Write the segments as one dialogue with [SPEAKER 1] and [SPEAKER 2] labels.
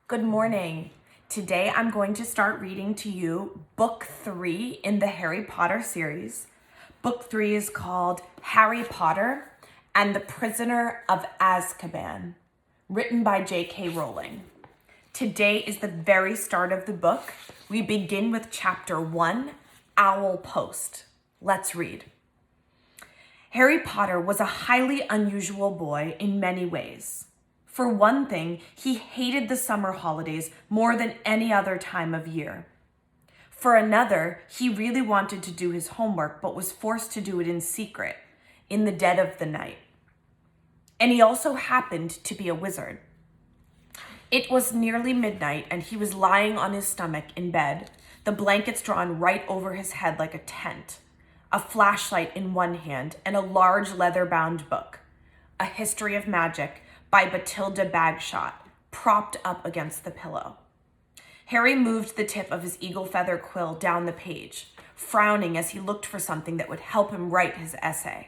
[SPEAKER 1] Good morning. Today I'm going to start reading to you Book 3 in the Harry Potter series. Book 3 is called Harry Potter and the Prisoner of Azkaban, written by J.K. Rowling. Today is the very start of the book. We begin with Chapter 1, Owl Post. Let's read. Harry Potter was a highly unusual boy in many ways. For one thing, he hated the summer holidays more than any other time of year. For another, he really wanted to do his homework but was forced to do it in secret, in the dead of the night. And he also happened to be a wizard. It was nearly midnight and he was lying on his stomach in bed, the blankets drawn right over his head like a tent, a flashlight in one hand and a large leather-bound book, A History of Magic, by Bathilda Bagshot, propped up against the pillow. Harry moved the tip of his eagle feather quill down the page, frowning as he looked for something that would help him write his essay.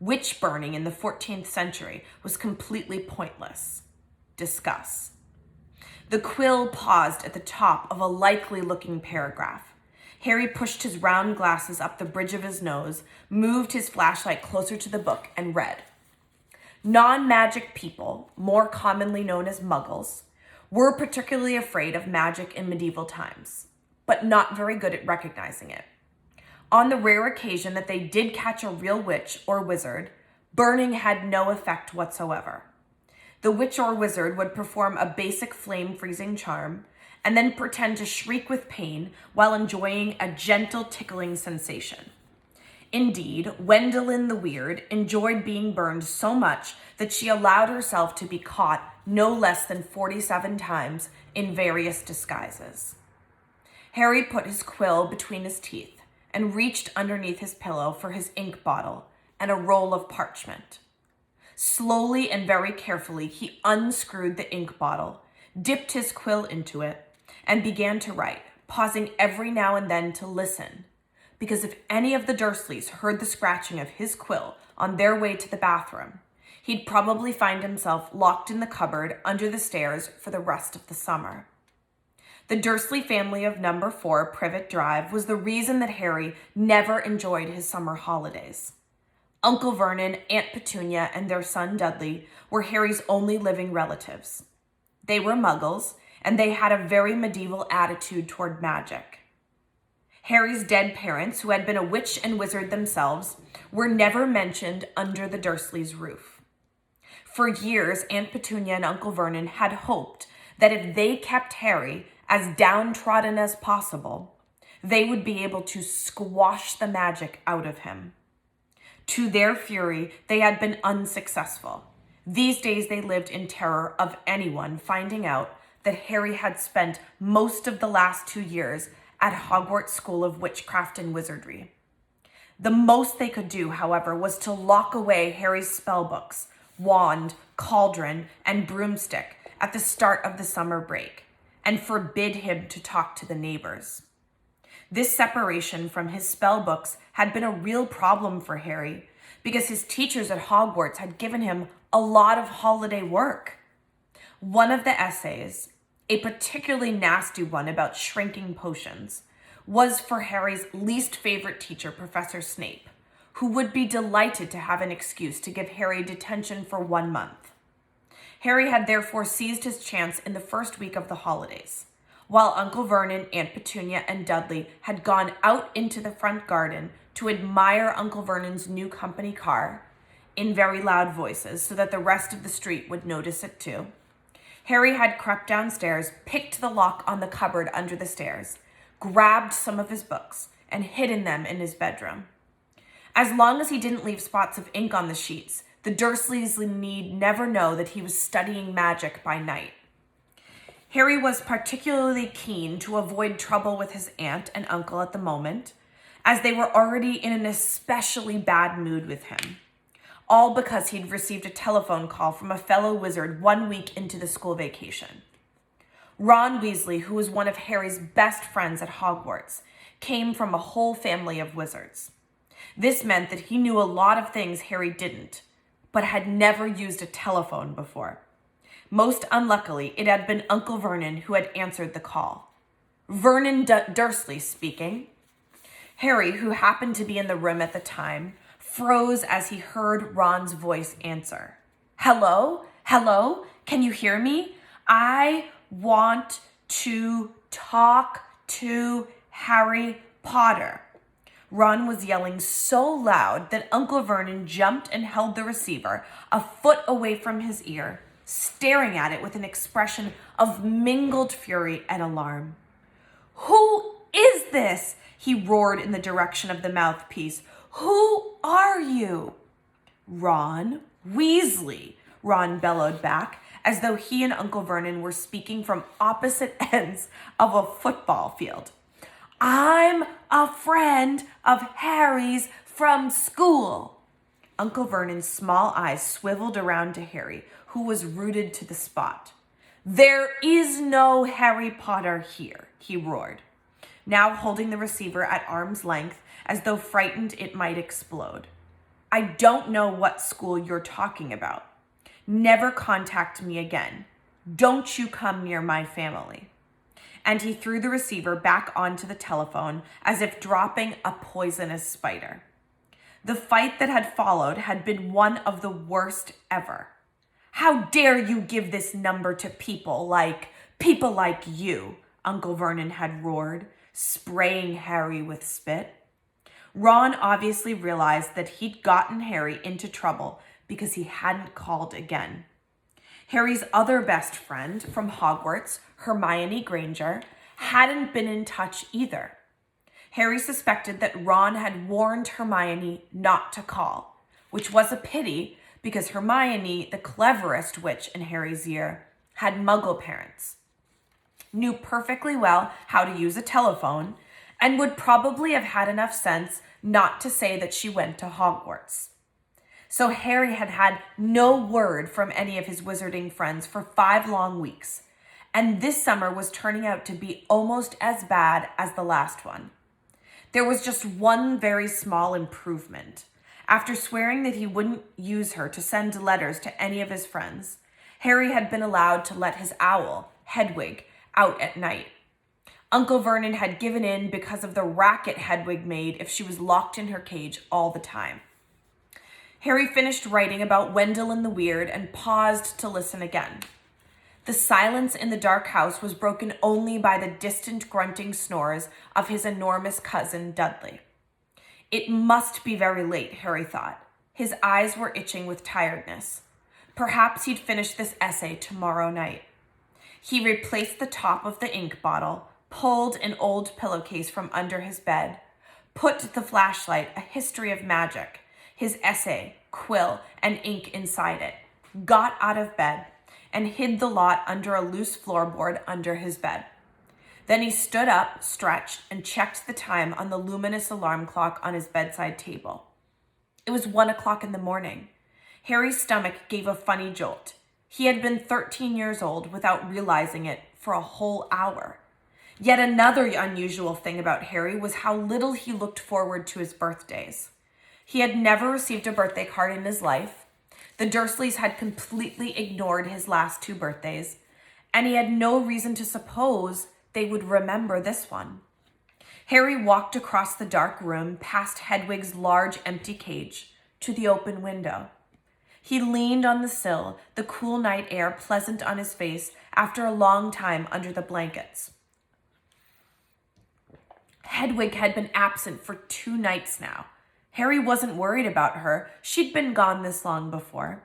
[SPEAKER 1] Witch burning in the 14th century was completely pointless. Discuss. The quill paused at the top of a likely-looking paragraph. Harry pushed his round glasses up the bridge of his nose, moved his flashlight closer to the book, and read. Non-magic people, more commonly known as muggles, were particularly afraid of magic in medieval times, but not very good at recognizing it. On the rare occasion that they did catch a real witch or wizard, burning had no effect whatsoever. The witch or wizard would perform a basic flame-freezing charm and then pretend to shriek with pain while enjoying a gentle tickling sensation. Indeed, Wendelin the Weird enjoyed being burned so much that she allowed herself to be caught no less than 47 times in various disguises. Harry put his quill between his teeth and reached underneath his pillow for his ink bottle and a roll of parchment. Slowly and very carefully, he unscrewed the ink bottle, dipped his quill into it, and began to write, pausing every now and then to listen. Because if any of the Dursleys heard the scratching of his quill on their way to the bathroom, he'd probably find himself locked in the cupboard under the stairs for the rest of the summer. The Dursley family of number 4 Privet Drive was the reason that Harry never enjoyed his summer holidays. Uncle Vernon, Aunt Petunia, and their son Dudley were Harry's only living relatives. They were muggles, and they had a very medieval attitude toward magic. Harry's dead parents, who had been a witch and wizard themselves, were never mentioned under the Dursleys' roof. For years, Aunt Petunia and Uncle Vernon had hoped that if they kept Harry as downtrodden as possible, they would be able to squash the magic out of him. To their fury, they had been unsuccessful. These days they lived in terror of anyone finding out that Harry had spent most of the last 2 years at Hogwarts School of Witchcraft and Wizardry. The most they could do, however, was to lock away Harry's spellbooks, wand, cauldron, and broomstick at the start of the summer break, and forbid him to talk to the neighbors. This separation from his spellbooks had been a real problem for Harry, because his teachers at Hogwarts had given him a lot of holiday work. One of the essays, a particularly nasty one about shrinking potions, was for Harry's least favorite teacher, Professor Snape, who would be delighted to have an excuse to give Harry detention for 1 month. Harry had therefore seized his chance in the first week of the holidays, while Uncle Vernon, Aunt Petunia, and Dudley had gone out into the front garden to admire Uncle Vernon's new company car in very loud voices so that the rest of the street would notice it too. Harry had crept downstairs, picked the lock on the cupboard under the stairs, grabbed some of his books, and hidden them in his bedroom. As long as he didn't leave spots of ink on the sheets, the Dursleys need never know that he was studying magic by night. Harry was particularly keen to avoid trouble with his aunt and uncle at the moment, as they were already in an especially bad mood with him. All because he'd received a telephone call from a fellow wizard 1 week into the school vacation. Ron Weasley, who was one of Harry's best friends at Hogwarts, came from a whole family of wizards. This meant that he knew a lot of things Harry didn't, but had never used a telephone before. Most unluckily, it had been Uncle Vernon who had answered the call. Vernon Dursley speaking. Harry, who happened to be in the room at the time, froze as he heard Ron's voice answer. Hello? Hello? Can you hear me? I want to talk to Harry Potter. Ron was yelling so loud that Uncle Vernon jumped and held the receiver a foot away from his ear, staring at it with an expression of mingled fury and alarm. Who is this? He roared in the direction of the mouthpiece. Who are you? Ron Weasley, Ron bellowed back, as though he and Uncle Vernon were speaking from opposite ends of a football field. I'm a friend of Harry's from school. Uncle Vernon's small eyes swiveled around to Harry, who was rooted to the spot. There is no Harry Potter here, he roared, now holding the receiver at arm's length as though frightened it might explode. I don't know what school you're talking about. Never contact me again. Don't you come near my family. And he threw the receiver back onto the telephone as if dropping a poisonous spider. The fight that had followed had been one of the worst ever. How dare you give this number to people like you, Uncle Vernon had roared, spraying Harry with spit. Ron obviously realized that he'd gotten Harry into trouble because he hadn't called again. Harry's other best friend from Hogwarts, Hermione Granger, hadn't been in touch either. Harry suspected that Ron had warned Hermione not to call, which was a pity because Hermione, the cleverest witch in Harry's year, had Muggle parents, knew perfectly well how to use a telephone, and would probably have had enough sense not to say that she went to Hogwarts. So Harry had had no word from any of his wizarding friends for 5 long weeks, and this summer was turning out to be almost as bad as the last one. There was just one very small improvement. After swearing that he wouldn't use her to send letters to any of his friends, Harry had been allowed to let his owl, Hedwig, out at night. Uncle Vernon had given in because of the racket Hedwig made if she was locked in her cage all the time. Harry finished writing about Wendell and the Weird and paused to listen again. The silence in the dark house was broken only by the distant grunting snores of his enormous cousin, Dudley. It must be very late, Harry thought. His eyes were itching with tiredness. Perhaps he'd finish this essay tomorrow night. He replaced the top of the ink bottle, pulled an old pillowcase from under his bed, put the flashlight, A History of Magic, his essay, quill, and ink inside it, got out of bed, and hid the lot under a loose floorboard under his bed. Then he stood up, stretched, and checked the time on the luminous alarm clock on his bedside table. It was 1 o'clock in the morning. Harry's stomach gave a funny jolt. He had been 13 years old without realizing it for a whole hour. Yet another unusual thing about Harry was how little he looked forward to his birthdays. He had never received a birthday card in his life. The Dursleys had completely ignored his last 2 birthdays, and he had no reason to suppose they would remember this one. Harry walked across the dark room past Hedwig's large empty cage to the open window. He leaned on the sill, the cool night air pleasant on his face after a long time under the blankets. Hedwig had been absent for 2 nights now. Harry wasn't worried about her. She'd been gone this long before.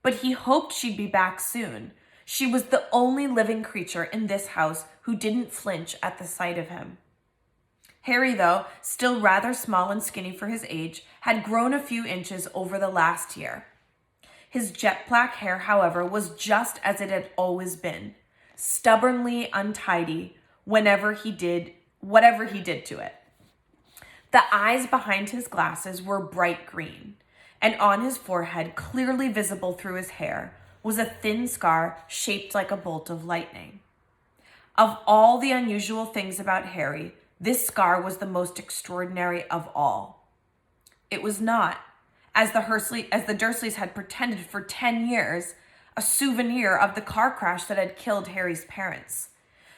[SPEAKER 1] But he hoped she'd be back soon. She was the only living creature in this house who didn't flinch at the sight of him. Harry, though, still rather small and skinny for his age, had grown a few inches over the last year. His jet black hair, however, was just as it had always been, stubbornly untidy whatever he did to it. The eyes behind his glasses were bright green, and on his forehead, clearly visible through his hair, was a thin scar shaped like a bolt of lightning. Of all the unusual things about Harry, this scar was the most extraordinary of all. It was not, as the Dursleys had pretended for 10 years, a souvenir of the car crash that had killed Harry's parents.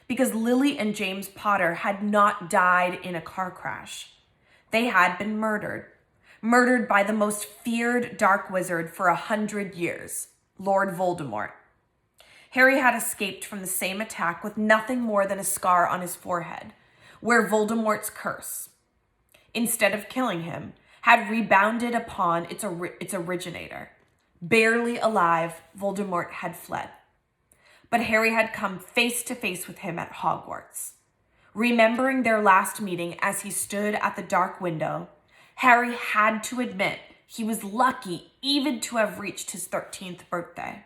[SPEAKER 1] Because Lily and James Potter had not died in a car crash. They had been murdered. Murdered by the most feared dark wizard for 100 years, Lord Voldemort. Harry had escaped from the same attack with nothing more than a scar on his forehead, where Voldemort's curse, instead of killing him, had rebounded upon its originator. Barely alive, Voldemort had fled. But Harry had come face to face with him at Hogwarts. Remembering their last meeting as he stood at the dark window, Harry had to admit he was lucky even to have reached his 13th birthday.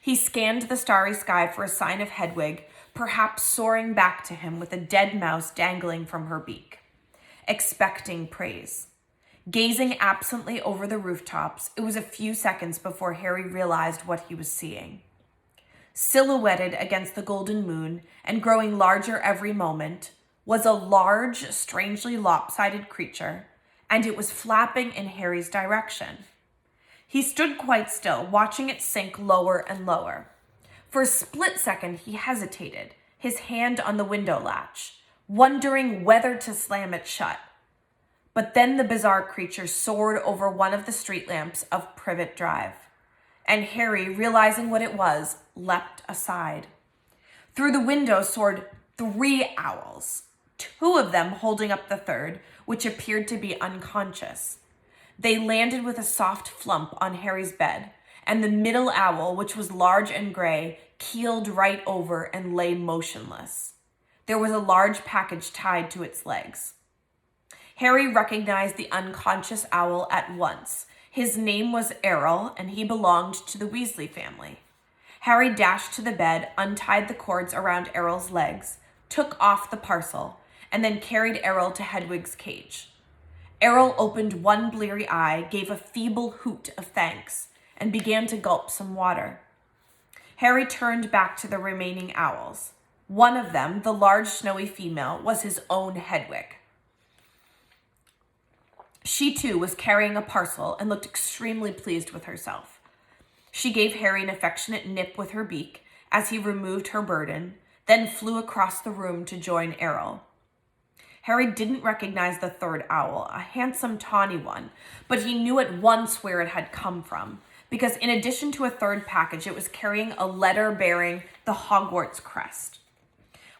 [SPEAKER 1] He scanned the starry sky for a sign of Hedwig, perhaps soaring back to him with a dead mouse dangling from her beak, expecting praise. Gazing absently over the rooftops, it was a few seconds before Harry realized what he was seeing. Silhouetted against the golden moon and growing larger every moment was a large, strangely lopsided creature, and it was flapping in Harry's direction. He stood quite still, watching it sink lower and lower. For a split second, he hesitated, his hand on the window latch, wondering whether to slam it shut. But then the bizarre creature soared over one of the street lamps of Privet Drive, and Harry, realizing what it was, leapt aside. Through the window soared 3 owls, 2 of them holding up the third, which appeared to be unconscious. They landed with a soft flump on Harry's bed, and the middle owl, which was large and gray, keeled right over and lay motionless. There was a large package tied to its legs. Harry recognized the unconscious owl at once. His name was Errol, and he belonged to the Weasley family. Harry dashed to the bed, untied the cords around Errol's legs, took off the parcel, and then carried Errol to Hedwig's cage. Errol opened one bleary eye, gave a feeble hoot of thanks, and began to gulp some water. Harry turned back to the remaining owls. One of them, the large snowy female, was his own Hedwig. She too was carrying a parcel and looked extremely pleased with herself. She gave Harry an affectionate nip with her beak as he removed her burden, then flew across the room to join Errol. Harry didn't recognize the third owl, a handsome tawny one, but he knew at once where it had come from, because in addition to a third package, it was carrying a letter bearing the Hogwarts crest.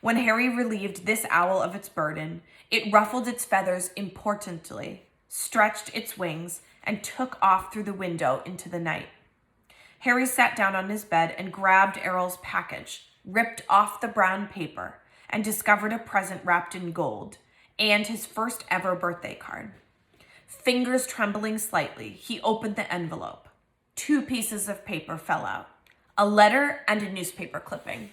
[SPEAKER 1] When Harry relieved this owl of its burden, it ruffled its feathers importantly, stretched its wings, and took off through the window into the night. Harry sat down on his bed and grabbed Errol's package, ripped off the brown paper, and discovered a present wrapped in gold, and his first ever birthday card. Fingers trembling slightly, he opened the envelope. 2 pieces of paper fell out, a letter and a newspaper clipping.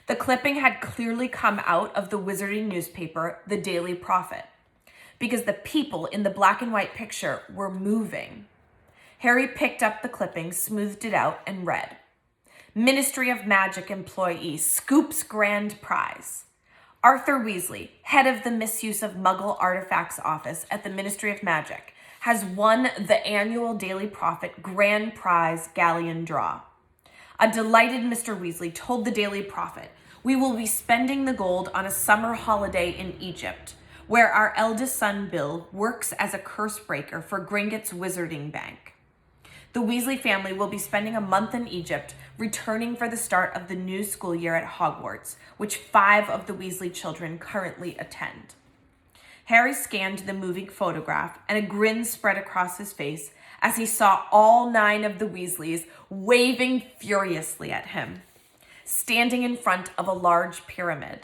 [SPEAKER 1] The clipping had clearly come out of the wizarding newspaper, The Daily Prophet, because the people in the black and white picture were moving. Harry picked up the clipping, smoothed it out, and read, Ministry of Magic employee scoops grand prize. Arthur Weasley, head of the Misuse of Muggle Artifacts Office at the Ministry of Magic, has won the annual Daily Prophet Grand Prize Galleon Draw. A delighted Mr. Weasley told the Daily Prophet, we will be spending the gold on a summer holiday in Egypt, where our eldest son Bill works as a curse breaker for Gringotts Wizarding Bank. The Weasley family will be spending a month in Egypt, returning for the start of the new school year at Hogwarts, which 5 of the Weasley children currently attend. Harry scanned the moving photograph, and a grin spread across his face as he saw all 9 of the Weasleys waving furiously at him, standing in front of a large pyramid.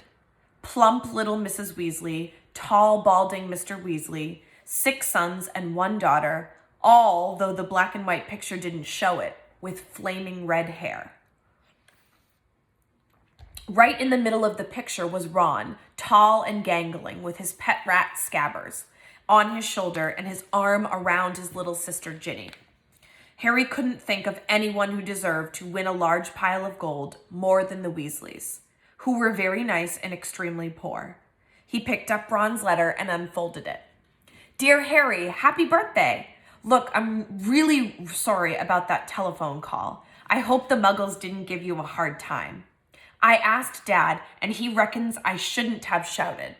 [SPEAKER 1] Plump little Mrs. Weasley, tall, balding Mr. Weasley, 6 sons and 1 daughter, all, though the black and white picture didn't show it, with flaming red hair. Right in the middle of the picture was Ron, tall and gangling, with his pet rat Scabbers on his shoulder and his arm around his little sister Ginny. Harry couldn't think of anyone who deserved to win a large pile of gold more than the Weasleys, who were very nice and extremely poor. He picked up Ron's letter and unfolded it. Dear Harry, happy birthday! Look, I'm really sorry about that telephone call. I hope the Muggles didn't give you a hard time. I asked Dad, and he reckons I shouldn't have shouted.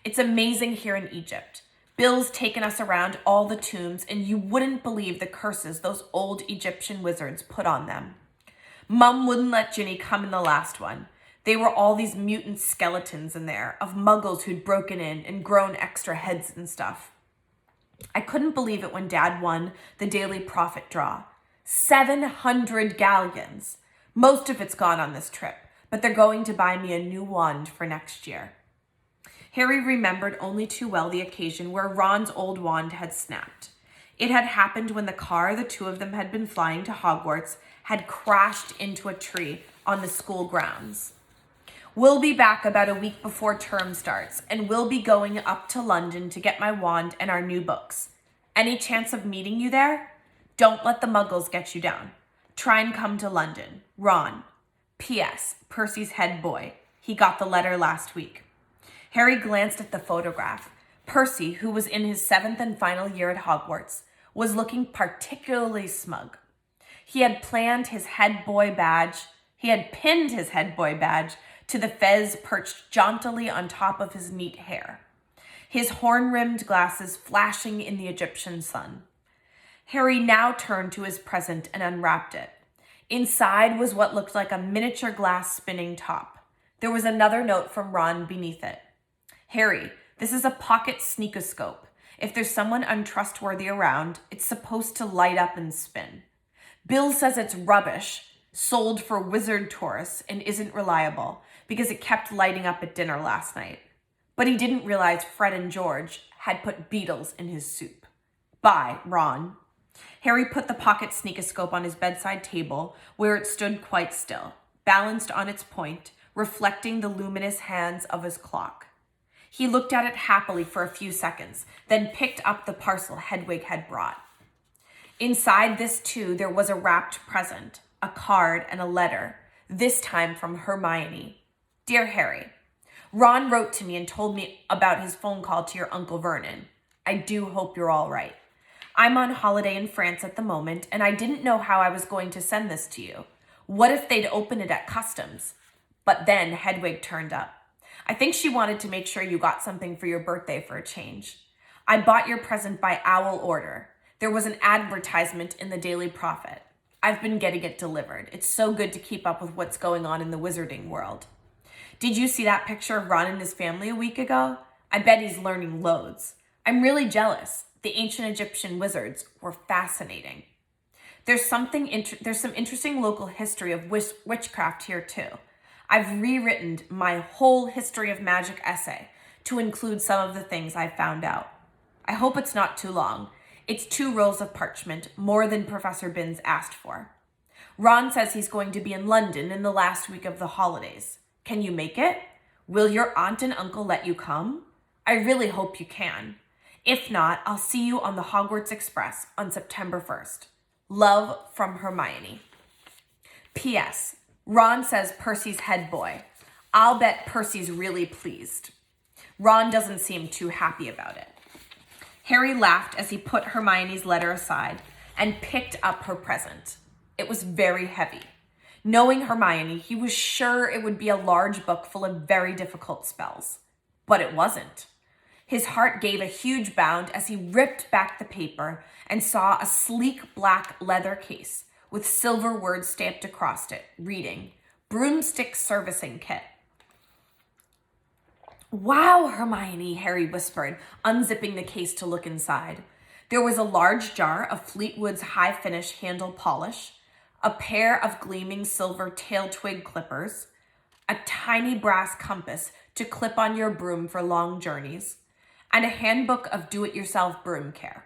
[SPEAKER 1] It's amazing here in Egypt. Bill's taken us around all the tombs, and you wouldn't believe the curses those old Egyptian wizards put on them. Mum wouldn't let Ginny come in the last one. They were all these mutant skeletons in there of Muggles who'd broken in and grown extra heads and stuff. I couldn't believe it when Dad won the Daily Profit draw. 700 galleons. Most of it's gone on this trip, but they're going to buy me a new wand for next year. Harry remembered only too well the occasion where Ron's old wand had snapped. It had happened when the car the two of them had been flying to Hogwarts had crashed into a tree on the school grounds. We'll be back about a week before term starts, and we'll be going up to London to get my wand and our new books. Any chance of meeting you there? Don't let the Muggles get you down. Try and come to London. Ron. P.S. Percy's head boy. He got the letter last week. Harry glanced at the photograph. Percy, who was in his 7th and final year at Hogwarts, was looking particularly smug. He had pinned his head boy badge to the fez perched jauntily on top of his neat hair, his horn-rimmed glasses flashing in the Egyptian sun. Harry now turned to his present and unwrapped it. Inside was what looked like a miniature glass spinning top. There was another note from Ron beneath it. Harry, this is a pocket sneakoscope. If there's someone untrustworthy around, it's supposed to light up and spin. Bill says it's rubbish, sold for wizard tourists, and isn't reliable because it kept lighting up at dinner last night. But he didn't realize Fred and George had put beetles in his soup. Bye, Ron. Harry put the pocket sneakoscope on his bedside table where it stood quite still, balanced on its point, reflecting the luminous hands of his clock. He looked at it happily for a few seconds, then picked up the parcel Hedwig had brought. Inside this, too, there was a wrapped present, a card and a letter, this time from Hermione. Dear Harry, Ron wrote to me and told me about his phone call to your Uncle Vernon. I do hope you're all right. I'm on holiday in France at the moment, and I didn't know how I was going to send this to you. What if they'd open it at customs? But then Hedwig turned up. I think she wanted to make sure you got something for your birthday for a change. I bought your present by owl order. There was an advertisement in the Daily Prophet. I've been getting it delivered. It's so good to keep up with what's going on in the wizarding world. Did you see that picture of Ron and his family a week ago? I bet he's learning loads. I'm really jealous. The ancient Egyptian wizards were fascinating. There's some interesting local history of witchcraft here too. I've rewritten my whole history of magic essay to include some of the things I found out. I hope it's not too long. It's 2 rolls of parchment, more than Professor Binns asked for. Ron says he's going to be in London in the last week of the holidays. Can you make it? Will your aunt and uncle let you come? I really hope you can. If not, I'll see you on the Hogwarts Express on September 1st. Love from Hermione. P.S. Ron says Percy's head boy. I'll bet Percy's really pleased. Ron doesn't seem too happy about it. Harry laughed as he put Hermione's letter aside and picked up her present. It was very heavy. Knowing Hermione, he was sure it would be a large book full of very difficult spells. But it wasn't. His heart gave a huge bound as he ripped back the paper and saw a sleek black leather case with silver words stamped across it, reading, Broomstick Servicing Kit. Wow, Hermione, Harry whispered, unzipping the case to look inside. There was a large jar of Fleetwood's high finish handle polish, a pair of gleaming silver tail twig clippers, a tiny brass compass to clip on your broom for long journeys, and a handbook of do-it-yourself broom care.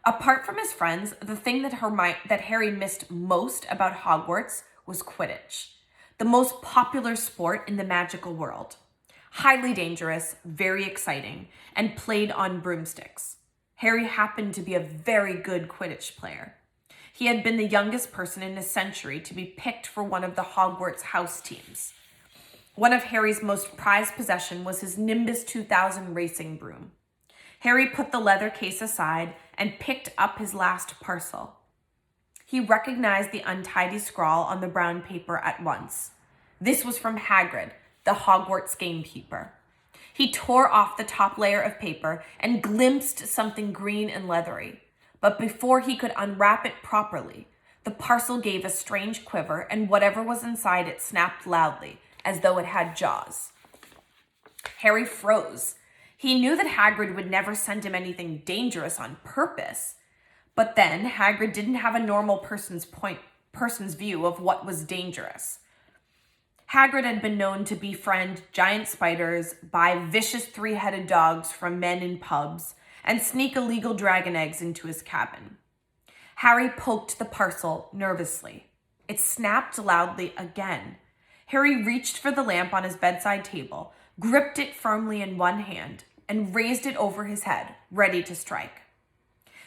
[SPEAKER 1] Apart from his friends, the thing that Harry missed most about Hogwarts was Quidditch, the most popular sport in the magical world. Highly dangerous, very exciting, and played on broomsticks. Harry happened to be a very good Quidditch player. He had been the youngest person in a century to be picked for one of the Hogwarts house teams. One of Harry's most prized possessions was his Nimbus 2000 racing broom. Harry put the leather case aside and picked up his last parcel. He recognized the untidy scrawl on the brown paper at once. This was from Hagrid, the Hogwarts gamekeeper. He tore off the top layer of paper and glimpsed something green and leathery. But before he could unwrap it properly, the parcel gave a strange quiver, and whatever was inside it snapped loudly, as though it had jaws. Harry froze. He knew that Hagrid would never send him anything dangerous on purpose. But then Hagrid didn't have a normal person's view of what was dangerous. Hagrid had been known to befriend giant spiders, buy vicious three-headed dogs from men in pubs, and sneak illegal dragon eggs into his cabin. Harry poked the parcel nervously. It snapped loudly again. Harry reached for the lamp on his bedside table, gripped it firmly in one hand, and raised it over his head, ready to strike.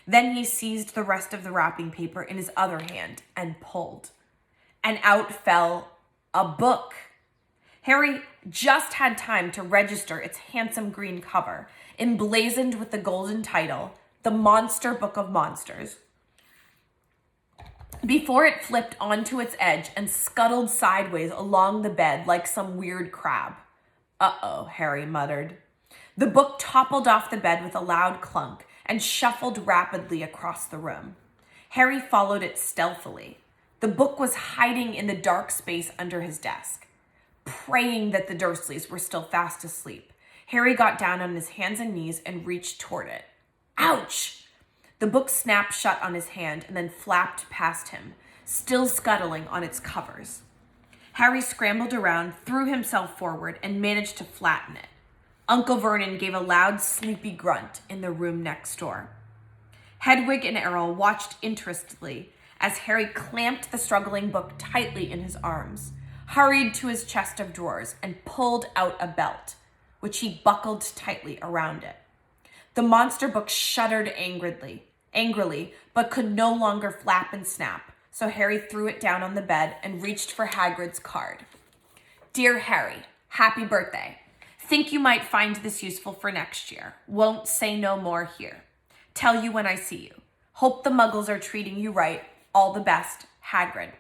[SPEAKER 1] Then he seized the rest of the wrapping paper in his other hand and pulled. And out fell a book. Harry just had time to register its handsome green cover, emblazoned with the golden title, The Monster Book of Monsters, before it flipped onto its edge and scuttled sideways along the bed like some weird crab. "Uh-oh," Harry muttered. The book toppled off the bed with a loud clunk and shuffled rapidly across the room. Harry followed it stealthily. The book was hiding in the dark space under his desk. Praying that the Dursleys were still fast asleep, Harry got down on his hands and knees and reached toward it. Ouch! The book snapped shut on his hand and then flapped past him, still scuttling on its covers. Harry scrambled around, threw himself forward, and managed to flatten it. Uncle Vernon gave a loud, sleepy grunt in the room next door. Hedwig and Errol watched interestedly as Harry clamped the struggling book tightly in his arms, hurried to his chest of drawers, and pulled out a belt, which he buckled tightly around it. The monster book shuddered angrily, but could no longer flap and snap, so Harry threw it down on the bed and reached for Hagrid's card. "Dear Harry, happy birthday. Think you might find this useful for next year. Won't say no more here. Tell you when I see you. Hope the Muggles are treating you right. All the best, Hagrid."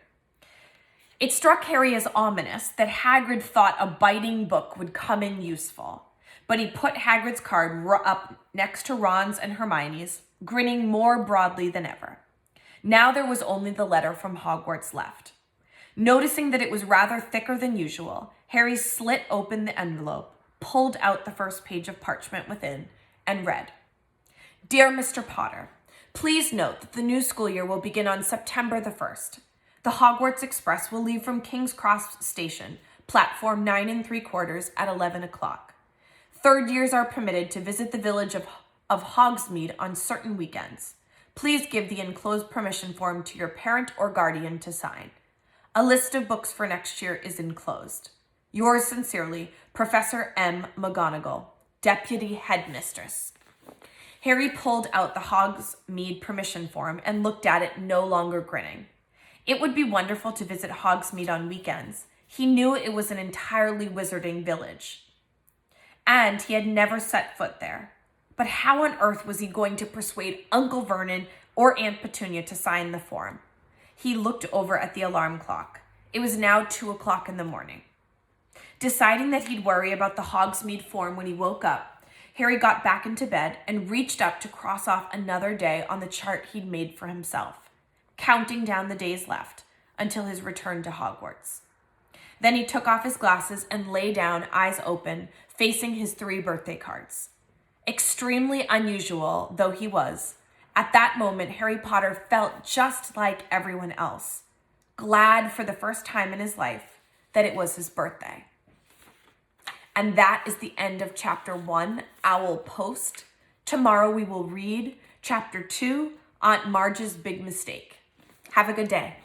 [SPEAKER 1] It struck Harry as ominous that Hagrid thought a biting book would come in useful, but he put Hagrid's card up next to Ron's and Hermione's, grinning more broadly than ever. Now there was only the letter from Hogwarts left. Noticing that it was rather thicker than usual, Harry slit open the envelope, pulled out the first page of parchment within, and read, "Dear Mr. Potter, please note that the new school year will begin on September the 1st. The Hogwarts Express will leave from King's Cross Station, platform 9 3/4 at 11 o'clock. Third years are permitted to visit the village of Hogsmeade on certain weekends. Please give the enclosed permission form to your parent or guardian to sign. A list of books for next year is enclosed. Yours sincerely, Professor M. McGonagall, Deputy Headmistress." Harry pulled out the Hogsmeade permission form and looked at it, no longer grinning. It would be wonderful to visit Hogsmeade on weekends. He knew it was an entirely wizarding village, and he had never set foot there. But how on earth was he going to persuade Uncle Vernon or Aunt Petunia to sign the form? He looked over at the alarm clock. It was now 2 o'clock in the morning. Deciding that he'd worry about the Hogsmeade form when he woke up, Harry got back into bed and reached up to cross off another day on the chart he'd made for himself, counting down the days left until his return to Hogwarts. Then he took off his glasses and lay down, eyes open, facing his 3 birthday cards. Extremely unusual though he was, at that moment Harry Potter felt just like everyone else, glad for the first time in his life that it was his birthday. And that is the end of Chapter 1, Owl Post. Tomorrow we will read Chapter 2, Aunt Marge's Big Mistake. Have a good day.